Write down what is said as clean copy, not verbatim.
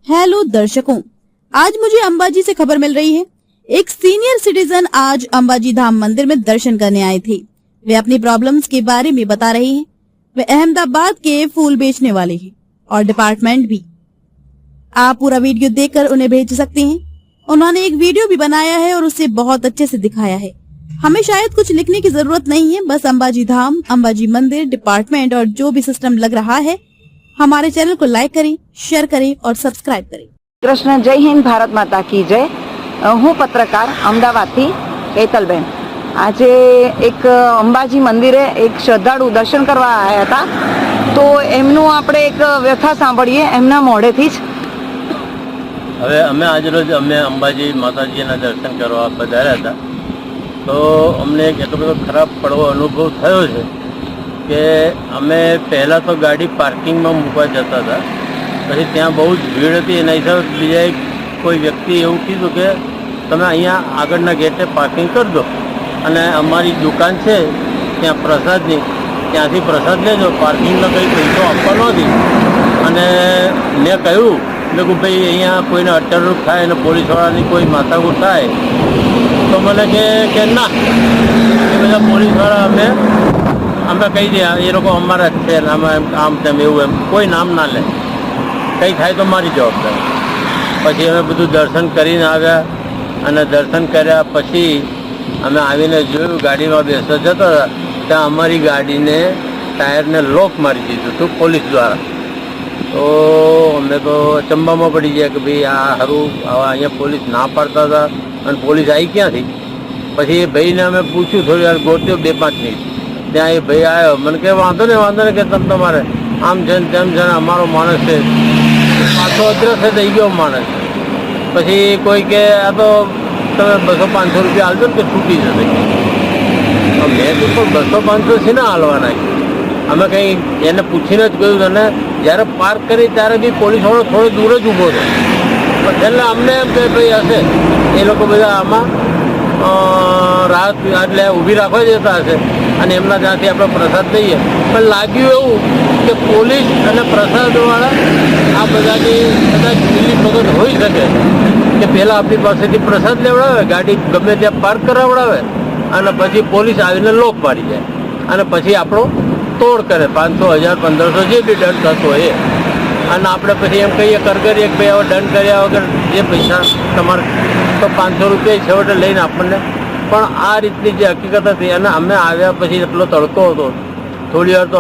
Hello दर्शकों, आज मुझे अंबाजी से खबर मिल रही है। एक सीनियर सिटीजन आज अंबाजी धाम मंदिर में दर्शन करने आए थे। वे अपनी प्रॉब्लम्स के बारे में बता रहे हैं। वे अहमदाबाद के फूल बेचने वाले हैं और डिपार्टमेंट भी। आप पूरा वीडियो देखकर उन्हें भेज सकते हैं। उन्होंने एक वीडियो भी बनाया है और उसे बहुत अच्छे से दिखाया है। हमें शायद कुछ लिखने की जरूरत नहीं है, बस अंबाजी धाम, अंबाजी मंदिर, डिपार्टमेंट और जो भी सिस्टम लग रहा है, हमारे चैनल को लाइक करें, शेयर करें और सब्सक्राइब करें। कृष्ण, जय हिंद, भारत माता की जय। हूँ पत्रकार अमदावाद थी केतलबेन। आज एक अंबाजी मंदिरे एक श्रद्धाळु दर्शन करवा आया था, तो एमनु आपणे एक व्यथा सांभळीए एमना मोढेथी ज। હવે અમે આજરોજ અંબાજી માતાજીના દર્શન કરવા પધાર્યા હતા, તો અમને એક એટલો બધો ખરાબ પડવો અનુભવ થયો છે કે અમે પહેલાં તો ગાડી પાર્કિંગમાં મૂકવા જતા હતા, પછી ત્યાં બહુ જ ભીડ હતી। એના હિસાબે બીજા એક કોઈ વ્યક્તિ એવું કીધું કે તમે અહીંયા આગળના ગેટે પાર્કિંગ કરી દો અને અમારી દુકાન છે ત્યાં પ્રસાદની, ત્યાંથી પ્રસાદ લેજો, પાર્કિંગનો કંઈ પૈસો આપવાનો નથી। અને મેં કહ્યું કે ભાઈ અહીંયા કોઈને અટરરૂપ થાય અને પોલીસવાળાની કોઈ માથાકૂટ થાય તો મને કે ના, એ બધા પોલીસવાળા અમે કહી દે એ લોકો અમારા જ છે, આમ તેમ એવું એમ કોઈ નામ ના લે, કંઈ થાય તો મારી જવાબદારી। પછી અમે બધું દર્શન કરીને આવ્યા અને દર્શન કર્યા પછી અમે આવીને જોયું ગાડીમાં બેસવા જતા હતા ત્યાં અમારી ગાડીને ટાયરને લોક મારી દીધું હતું પોલીસ દ્વારા। તો અમને તો અચંબામાં પડી ગયા કે ભાઈ આ સારું અહીંયા પોલીસ ના પાડતા હતા અને પોલીસ આવી ક્યાંથી। પછી એ ભાઈને અમે પૂછ્યું, થોડી વાર ગોત્યો 2-5 મિનિટ, ત્યાં એ ભાઈ આવ્યો, મને કહે વાંધો નહીં કે તમે તમારે આમ છે ને તેમ છે ને અમારો માણસ છે, પાછો અદ્રશ્ય થઈ ગયો માણસ। પછી કોઈ કે આ તો તમે 200-500 રૂપિયા હાલજો ને કે છૂટી જશે। મેં તો 200-500 છે ને હાલવાના, અમે કંઈ એને પૂછીને જ કહ્યું। અને જ્યારે પાર્ક કરી ત્યારે બી પોલીસવાળો થોડો દૂર જ ઊભો હતો, પણ છેલ્લે અમને એમ કે ભાઈ હશે એ લોકો બધા આમાં રાહત એટલે ઊભી રાખવા જતા હશે અને એમના ત્યાંથી આપણે પ્રસાદ લઈએ। પણ લાગ્યું એવું કે પોલીસ અને પ્રસાદવાળા આ બધાની કદાચ મિલી ભગત હોઈ શકે કે પહેલાં આપણી પાસેથી પ્રસાદ લેવડાવે, ગાડી ગમે ત્યાં પાર્ક કરાવડાવે અને પછી પોલીસ આવીને લોક મારી જાય અને પછી આપણો તોડ કરે 500, 1000, 1500 જે બી દંડ થતો હોય એ। અને આપણે પછી એમ કહીએ કરગરીએ કે ભાઈ હવે દંડ કર્યા વગર જે પૈસા તમારે તો 500 રૂપિયા છેવટે લઈને આપણને। પણ આ રીતની જે હકીકત હતી અને અમે આવ્યા પછી એટલો તડકો હતો, થોડી વાર તો